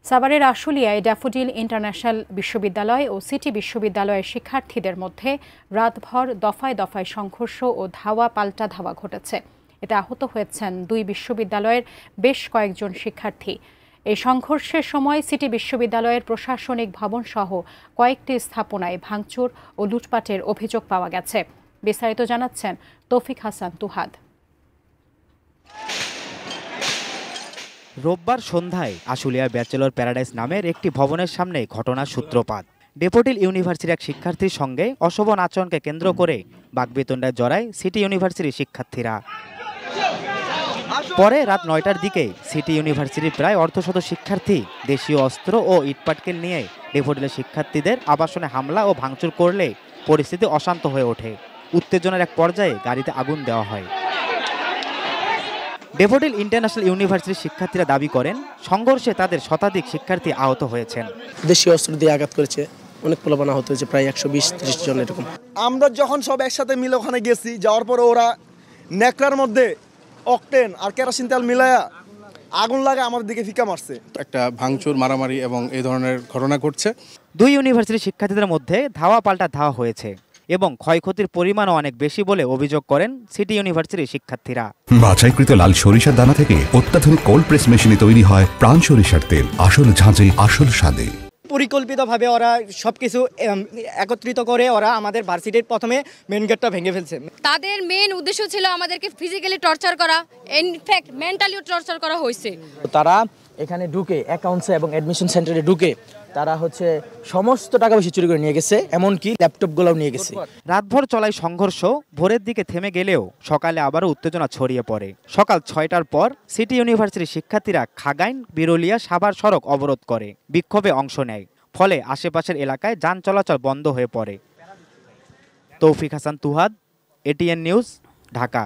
সাভারের আশুলিয়ায় daffodil international বিশ্ববিদ্যালয় ও city বিশ্ববিদ্যালয়ের শিক্ষার্থীদের মধ্যে রাতভর দফায় দফায় সংঘর্ষ ও ধাওয়া পাল্টা ধাওয়া ঘটেছে। এতে আহত হয়েছেন দুই বিশ্ববিদ্যালয়ের বেশ কয়েকজন শিক্ষার্থী। এই সংঘর্ষের সময় সিটি বিশ্ববিদ্যালয়ের প্রশাসনিক ভবনসহ কয়েকটি স্থাপনায় ভাঙচুর ও লুটপাটের অভিযোগ পাওয়া গেছে। বিস্তারিত জানাচ্ছেন তৌফিক হাসান তুহাদ। রোববার সন্ধ্যায় আশুলিয়া ব্যাচেলর প্যারাডাইস নামের একটি ভবনের সামনে ঘটনার সূত্রপাত। ড্যাফোডিল ইউনিভার্সিটির এক শিক্ষার্থীর সঙ্গে অশোভন আচরণকে কেন্দ্র করে বাকবিতণ্ডায় জড়ায় সিটি ইউনিভার্সিটির শিক্ষার্থীরা। পরে রাত ৯টার দিকে সিটি ইউনিভার্সিটির প্রায় অর্ধশত শিক্ষার্থী দেশীয় অস্ত্র ও ইটপাটকেল নিয়ে ড্যাফোডিলের শিক্ষার্থীদের আবাসনে হামলা ও ভাঙচুর করলে পরিস্থিতি অশান্ত হয়ে ওঠে। উত্তেজনার এক পর্যায়ে গাড়িতে আগুন দেওয়া হয়। ড্যাফোডিল ইন্টারন্যাশনাল ইউনিভার্সিটির শিক্ষার্থীরা দাবি করেন, সংঘর্ষে তাদের শতাধিক শিক্ষার্থী আহত হয়েছেন। দেশীয় অস্ত্র দিয়ে আঘাত করেছে, অনেক পোলাপান আহত হয়েছে, প্রায় ১২০-৩০ জন এরকম। আমরা যখন সব একসাথে মিলে ওখানে গেছি, যাওয়ার পরে ওরা নেকড়ার মধ্যে অকটেন আর কেরোসিন তেল মিলায়া আগুন লাগে আমাদের দিকে ফিকা মারছে। একটা ভাঙচুর, মারামারি এবং এই ধরনের ঘটনা ঘটছে। দুই ইউনিভার্সিটির শিক্ষার্থীদের মধ্যে ধাওয়া পাল্টা ধাওয়া হয়েছে এবং ক্ষয়ক্ষতির পরিমাণও অনেক বেশি বলে অভিযোগ করেন সিটি ইউনিভার্সিটির শিক্ষার্থীরা। বাছাইকৃত লাল সরিষার দানা থেকে অত্যাধুনিক কোল্ড প্রেস মেশিনে তৈরি হয় প্রাণ সরিষার তেল, আসল ঝাঁঝে আসল স্বাদে। পরিকল্পিতভাবে ওরা সবকিছু একত্রিত করে ওরা আমাদের ভার্সিটির প্রথমে মেন গেটটা ভেঙে ফেলছে। তাদের মেন উদ্দেশ্য ছিল আমাদেরকে ফিজিক্যালি টর্চার করা, ইনফ্যাক্ট মেন্টালিও টর্চার করা হয়েছে। তারা এখানে ঢুকে অ্যাকাউন্টসে এবং অ্যাডমিশন সেন্টারে ঢুকে তারা সমস্ত টাকা পয়সা চুরি করে নিয়ে গেছে, এমনকি ল্যাপটপগুলোও নিয়ে গেছে। রাতভর চলায় সংঘর্ষ ভোরের দিকে থেমে গেলেও সকালে আবারও উত্তেজনা ছড়িয়ে পড়ে। সকাল ৬টার পর সিটি ইউনিভার্সিটির শিক্ষার্থীরা খাগাইন, বিরুলিয়া, সাভার সড়ক অবরোধ করে বিক্ষোভে অংশ নেয়। ফলে আশেপাশের এলাকায় যান চলাচল বন্ধ হয়ে পড়ে। তৌফিক হাসান তুহাদ, এটিএন নিউজ, ঢাকা।